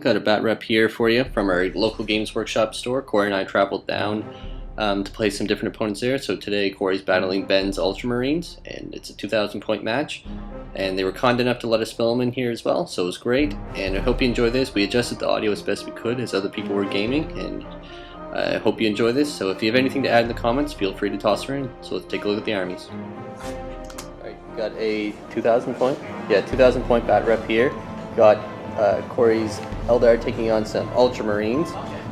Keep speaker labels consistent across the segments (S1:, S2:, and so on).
S1: Got a Batrep here for you from our local Games Workshop store. Corey and I traveled down to play some different opponents there. So today Corey's battling Ben's Ultramarines, and it's a 2,000 point match. And they were kind enough to let us film in here as well, so it was great. And I hope you enjoy this. We adjusted the audio as best we could as other people were gaming, and I hope you enjoy this. So if you have anything to add in the comments, feel free to toss her in. So let's take a look at the armies. Alright, got a 2,000 point? Yeah, 2,000 point Batrep here. Got Corey's Eldar taking on some Ultramarines.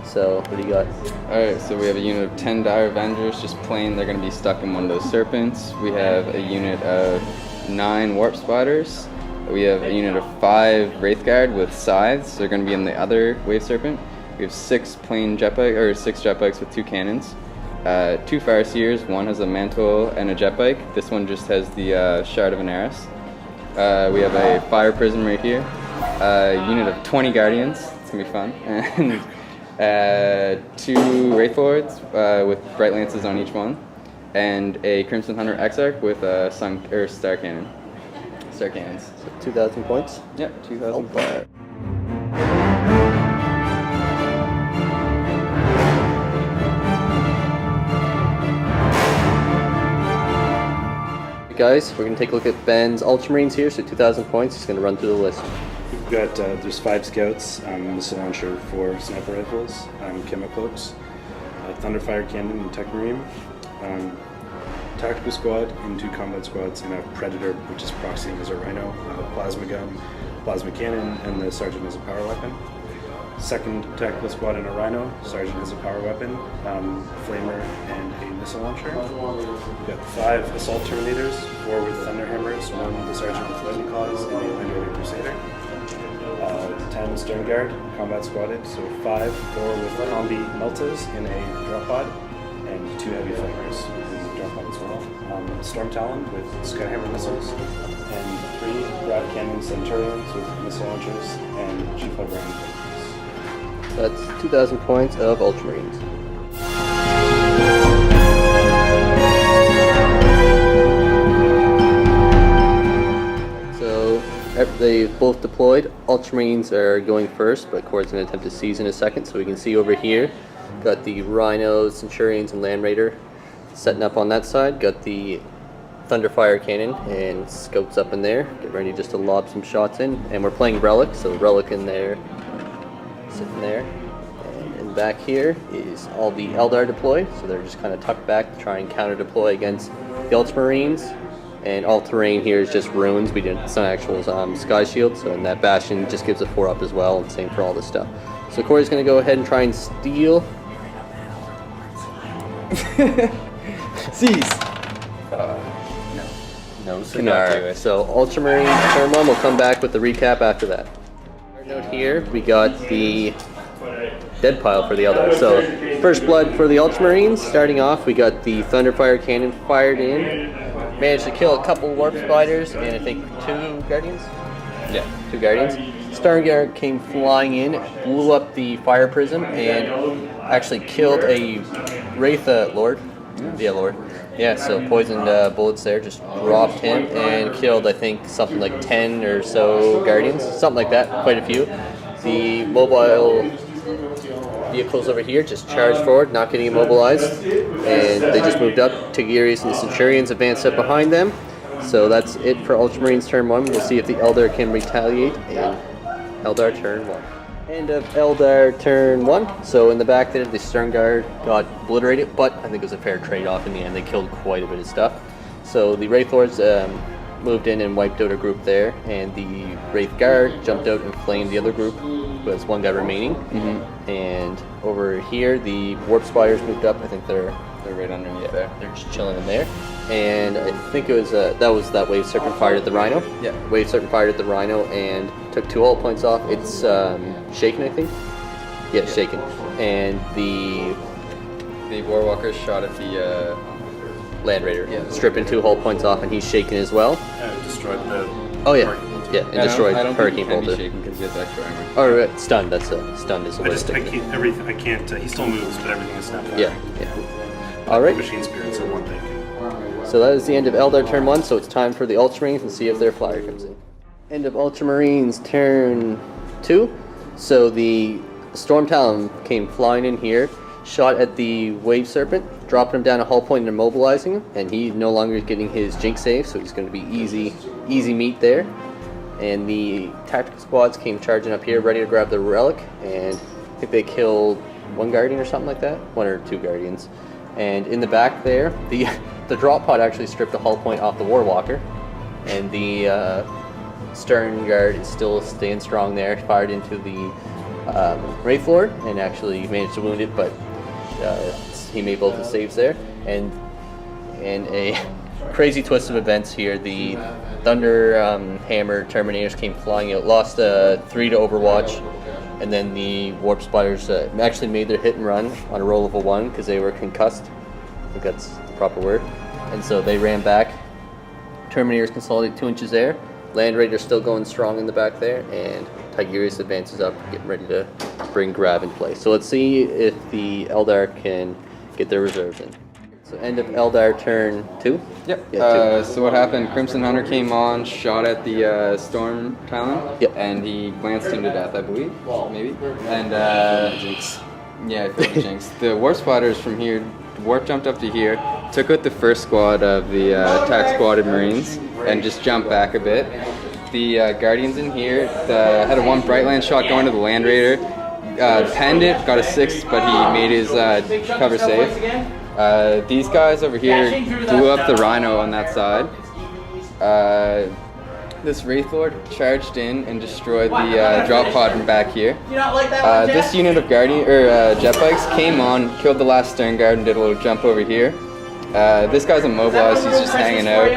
S1: So, what do you got?
S2: Alright, so we have a unit of 10 Dire Avengers, just plain, they're going to be stuck in one of those serpents. We have a unit of 9 Warp Spiders. We have a unit of 5 Wraith Guard with scythes, they're going to be in the other Wave Serpent. We have 6 plain jetbike, or 6 jetbikes with 2 cannons. 2 Fire Seers, one has a mantle and a jetbike. This one just has the Shard of Anaris. We have a Fire Prism right here. Unit of 20 Guardians, it's going to be fun. And 2 Wraith Lords with Bright Lances on each one. And a Crimson Hunter Exarch with a Star Cannon. Star Cannons.
S1: So 2,000 points?
S2: Yep, 2,000
S1: points. Guys, we're going to take a look at Ben's Ultramarines here, so 2,000 points. He's going to run through the list.
S3: We've got, there's 5 scouts, missile launcher, 4 sniper rifles, chemicloaks, thunderfire cannon and tech marine, tactical squad and 2 combat squads, and a predator, which is proxying as a rhino, a plasma gun, plasma cannon, and the sergeant has a power weapon. Second tactical squad and a rhino, sergeant has a power weapon, flamer, and a missile launcher. We've got 5 assault terminators, 4 with thunder hammers, 1 with the sergeant with lightning claws, and a Landway crusader. 10 stern guard, combat squadded, so 5, 4 with combi meltas in a drop pod, and 2 heavy flamers in the drop pod as well. Storm Talon with Skyhammer missiles, and 3 Grav Cannon Centurions with missile launchers, and Chief Librarian.
S1: That's 2,000 points of Ultramarines. So they both deployed. Ultramarines are going first, but Corey's going to attempt to seize in a second. So we can see over here, got the Rhinos, Centurions, and Land Raider setting up on that side. Got the Thunderfire Cannon and scopes up in there. Get ready just to lob some shots in. And we're playing Relic, so Relic in there. Sitting there, and back here is all the Eldar deployed, so they're just kind of tucked back to try and counter deploy against the Ultramarines. And all terrain here is just ruins. We didn't, it's not actual sky shield, so and that bastion just gives a 4 up as well, and same for all this stuff. So Corey's going to go ahead and try and steal.
S2: Seize.
S1: No cigar. So Ultramarines Turn 1. We'll come back with the recap after that. Note here, we got the dead pile for the Eldar. So, first blood for the Ultramarines. Starting off, we got the Thunderfire Cannon fired in. Managed to kill a couple Warp Spiders and I think 2 Guardians? Yeah, 2 Guardians. Stern Guard came flying in, blew up the Fire Prism, and actually killed a Wraith Lord. Yeah, Lord. Yeah, so poisoned bullets there, just robbed him and killed, I think, something like 10 or so Guardians, something like that, quite a few. The mobile vehicles over here just charged forward, not getting immobilized, and they just moved up. Tigirius and the Centurions advanced up behind them. So that's it for Ultramarines Turn 1. We'll see if the Eldar can retaliate in Eldar Turn 1. End of Eldar Turn 1. So in the back there, the Stern Guard got obliterated, but I think it was a fair trade-off in the end. They killed quite a bit of stuff. So the Wraith Lords moved in and wiped out a group there, and the Wraith Guard jumped out and flamed the other group, who has 1 guy remaining. And over here, the Warp Spiders moved up. I think they're right underneath there. They're just chilling in there. And I think it was that Wave Serpent fired at the Rhino. Yeah. Wave Serpent fired at the Rhino and took 2 hull points off. It's shaken, I think. Yeah, shaken. And the
S2: Warwalkers shot at the
S1: Land Raider, stripping 2 hull points off, and he's shaken as well.
S3: Destroyed the...
S1: Oh yeah, and destroyed Hurricane
S2: Bolter.
S1: Bolter.
S2: Because he has extra armor.
S1: Oh right, stunned. That's stunned is a way.
S3: I can't. He still moves, but everything is snapped.
S1: Yeah. All right.
S3: Machine spirits are one thing.
S1: So that is the end of Eldar Turn 1. So it's time for the Ultramarines and see if their flyer comes in. End of Ultramarines Turn 2. So the Storm Talon came flying in here, shot at the Wave Serpent, dropping him down a hull point and immobilizing him, and he no longer is getting his Jinx save, so he's going to be easy meat there. And the tactical squads came charging up here, ready to grab the Relic, and I think they killed one Guardian or something like that, one or two Guardians. And in the back there, the drop pod actually stripped a hull point off the Warwalker, and the Stern Guard is still staying strong there, fired into the Wraith Lord, and actually managed to wound it, but he made both his saves there. And a crazy twist of events here, the Thunder Hammer Terminators came flying out, lost 3 to Overwatch, and then the Warp Spiders actually made their hit and run on a roll of a 1 because they were concussed. I think that's the proper word. And so they ran back. Terminators consolidated 2 inches there. Land Raider's still going strong in the back there, and Tigurius advances up, getting ready to bring Grav in play. So let's see if the Eldar can get their reserves in. So end of Eldar turn 2?
S2: Yep.
S1: Yeah, 2.
S2: So what happened, Crimson Hunter came on, shot at the Storm Talon,
S1: Yep.
S2: and he glanced him to death, I believe, maybe. And
S3: Jinx.
S2: yeah, I feel the Jinx. The Warp Spotters from here, Warp jumped up to here, took out the first squad of the attack squad of Marines, and just jumped back a bit. The Guardians in here had a 1 Brightland shot going to the Land Raider, penned it, got a 6, but he made his cover save. These guys over here blew up the Rhino on that side. This Wraith Lord charged in and destroyed the drop pod from back here. This unit of Guardian jet bikes came on, killed the last Stern Guard, and did a little jump over here. This guy's immobilized, he's just hanging out,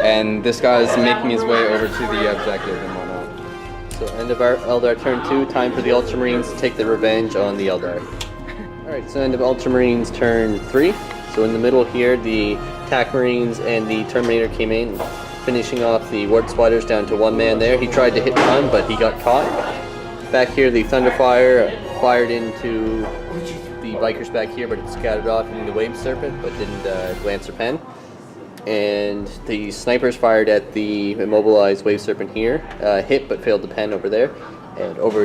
S2: and this guy's making his way over to the objective and whatnot.
S1: So end of our Eldar turn 2, time for the Ultramarines to take their revenge on the Eldar. Alright, so end of Ultramarines turn 3. So in the middle here, the Attack Marines and the Terminator came in, finishing off the Warp Spiders down to 1 man there. He tried to hit run, but he got caught. Back here, the Thunderfire fired into the Vikers back here, but it scattered off into the Wave Serpent, but didn't glance or pen. And the snipers fired at the immobilized Wave Serpent here, hit but failed to pen over there. And over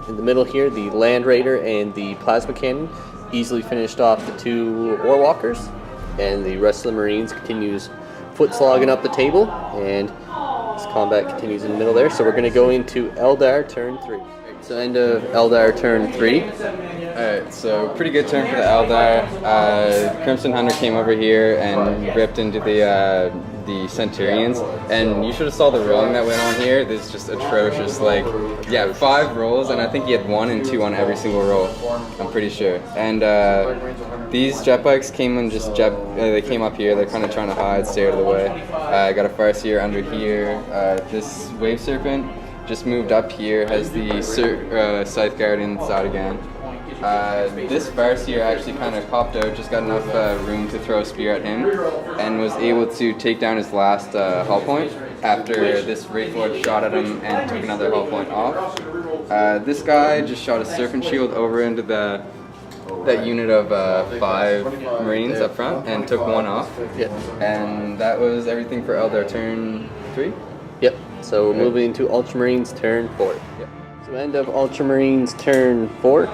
S1: in the middle here, the Land Raider and the Plasma Cannon easily finished off the 2 Warwalkers, and the rest of the Marines continues foot slogging up the table, and this combat continues in the middle there. So we're going to go into Eldar turn 3. So end of Eldar turn 3.
S2: Alright, so pretty good turn for the Eldar. Crimson Hunter came over here and ripped into the Centurions, and you should have saw the rolling that went on here. This is just atrocious. Like, yeah, 5 rolls, and I think he had 1 and 2 on every single roll, I'm pretty sure. And these jet bikes came and just they came up here. They're kind of trying to hide, stay out of the way. I got a Farseer under here. This Wave Serpent just moved up here, has the Scythe Guard inside again. This Farseer actually kind of popped out, just got enough room to throw a spear at him, and was able to take down his last hull point after this Wraith Lord shot at him and took another hull point off. This guy just shot a Serpent Shield over into that unit of 5 Marines up front and took 1 off.
S1: Yep.
S2: And that was everything for Eldar turn 3.
S1: Yep. So we're moving to Ultramarines turn 4.
S2: Yep.
S1: So end of Ultramarines turn 4.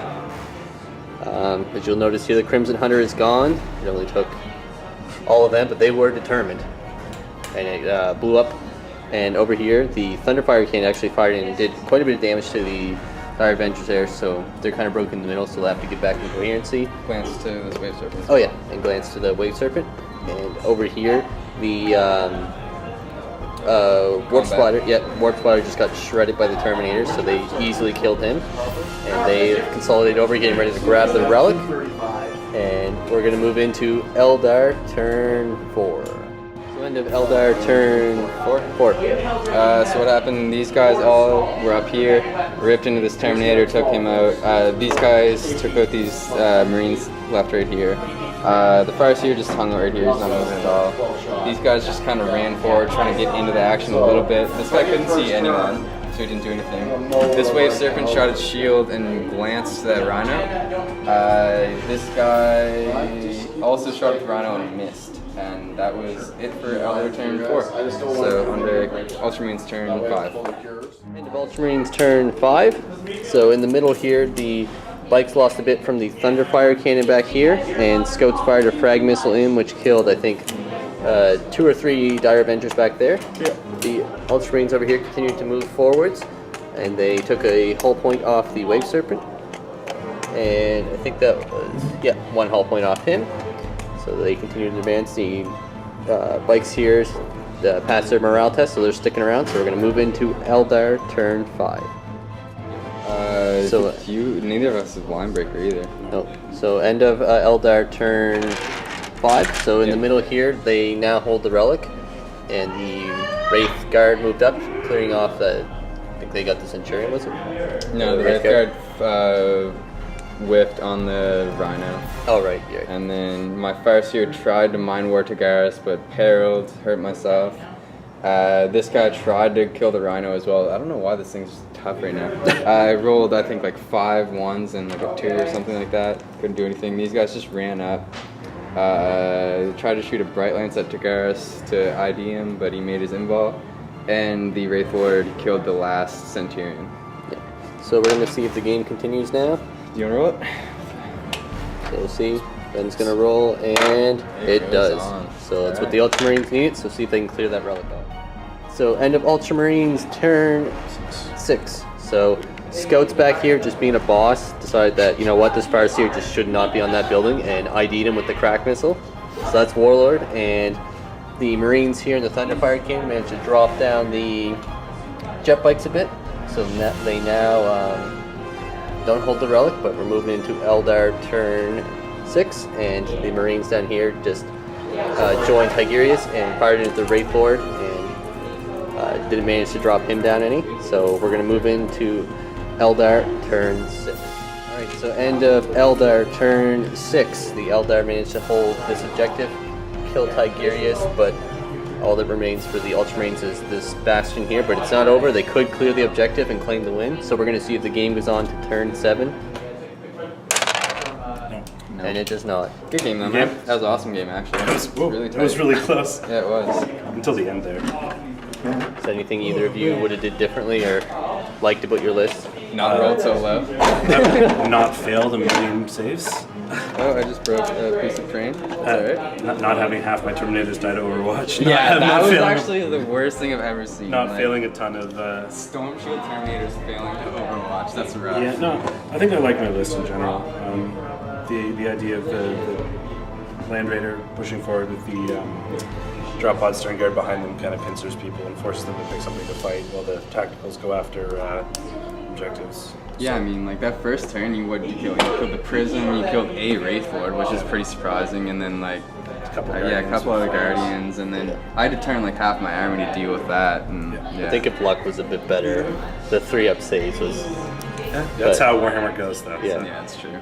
S1: As you'll notice here, the Crimson Hunter is gone. It only took all of them, but they were determined. And it blew up. And over here, the Thunderfire Cannon actually fired in and did quite a bit of damage to the Dire Avengers there, so they're kind of broken in the middle, so they'll have to get back in coherency.
S2: Glance to this Wave Serpent.
S1: Oh yeah, and glance to the Wave Serpent. And over here, the Warp Spider, Warp Spider just got shredded by the Terminators, so they easily killed him. And they consolidated over, getting ready to grab the Relic. And we're going to move into Eldar turn 4. So end of Eldar turn 4.
S2: So what happened, these guys all were up here, ripped into this Terminator, took him out. These guys took out these Marines left right here. The Farseer just hung out right here, he's not moving at all. These guys just kind of ran forward, trying to get into the action a little bit. This guy couldn't see anyone, so he didn't do anything. This Wave Serpent shot its shield and glanced to that Rhino. This guy also shot at the Rhino and missed. And that was it for Eldar Turn 4. So under Ultramarines Turn 5.
S1: End of Ultramarines Turn 5. So in the middle here, the bikes lost a bit from the Thunderfire cannon back here, and Scouts fired a frag missile in, which killed, I think, 2 or 3 Dire Avengers back there.
S3: Yeah.
S1: The Ultramarines over here continued to move forwards, and they took a hull point off the Wave Serpent. And I think that was, yeah, 1 hull point off him. So they continued to advance. The bikes here passed their morale test, so they're sticking around. So we're going to move into Eldar Turn 5. So
S2: neither of us is line breaker either.
S1: No. So end of Eldar Turn 5. So in the middle here, they now hold the Relic, and the Wraith Guard moved up, clearing off the. I think they got the Centurion, was it?
S2: No, the Wraith Guard whiffed on the Rhino.
S1: Oh right, yeah.
S2: And then my Farseer tried to Mind War Tagaris, but perilled, hurt myself. This guy tried to kill the Rhino as well. I don't know why this thing's tough right now. I rolled, I think, like 5 1s and like a 2 or something like that. Couldn't do anything. These guys just ran up. Tried to shoot a Bright Lance at Tagaris to ID him, but he made his invul. And the Wraith Lord killed the last Centurion.
S1: Yeah. So we're going to see if the game continues now.
S2: Do you want to roll it?
S1: So we'll see. Ben's going to roll, and it does. So that's what the Ultramarines need. So see if they can clear that Relic off. So end of Ultramarines Turn 6. So Scouts back here, just being a boss, decided that, you know what, this Farseer just should not be on that building, and ID'd him with the crack missile. So that's Warlord, and the Marines here in the Thunderfire Cannon managed to drop down the jet bikes a bit. So they now don't hold the Relic, but we're moving into Eldar Turn 6, and the Marines down here just joined Tigurius and fired into the Wraith Lord, and didn't manage to drop him down any. So we're going to move into Eldar Turn 6. Alright, so end of Eldar Turn 6. The Eldar managed to hold this objective, kill Tigurius, but all that remains for the Ultramarines is this bastion here, but it's not over. They could clear the objective and claim the win. So we're going to see if the game goes on to Turn 7. No. And it does not.
S2: Good game though, man. That was an awesome game actually.
S3: It was really close.
S2: Yeah, it was.
S3: Until the end there.
S1: Is there anything either of you would have did differently or liked about your list?
S2: Not rolled so low.
S3: Not failed a million saves.
S2: Oh, I just broke a piece of frame. That's alright.
S3: Not having half my Terminators die to Overwatch.
S2: Yeah, that was
S3: failing,
S2: actually the worst thing I've ever seen.
S3: Not
S2: like,
S3: failing a ton of...
S2: Storm Shield Terminators failing to Overwatch. That's rough.
S3: Yeah, no, I think I like my list in general. The idea of the Land Raider pushing forward with the drop pod Stern Guard behind them kind of pincers people and forces them to pick something to fight while the tacticals go after objectives.
S2: Yeah, I mean, like that first turn, what did you kill? You killed the Prism, you killed a Wraith Lord, which is pretty surprising, and then like
S3: a couple
S2: other Guardians, and then I had to turn like half my army to deal with that. And,
S1: I think if luck was a bit better, the 3-up saves was...
S3: That's how Warhammer goes though.
S1: Yeah,
S3: So.
S2: Yeah, that's true.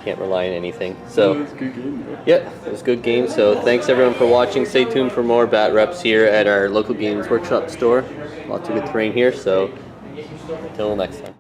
S1: Can't rely on anything. So
S2: It was a good game, though.
S1: yeah, it was a good game. So thanks everyone for watching. Stay tuned for more Bat Reps here at our local Games Workshop store. Lots of good terrain here. So until next time.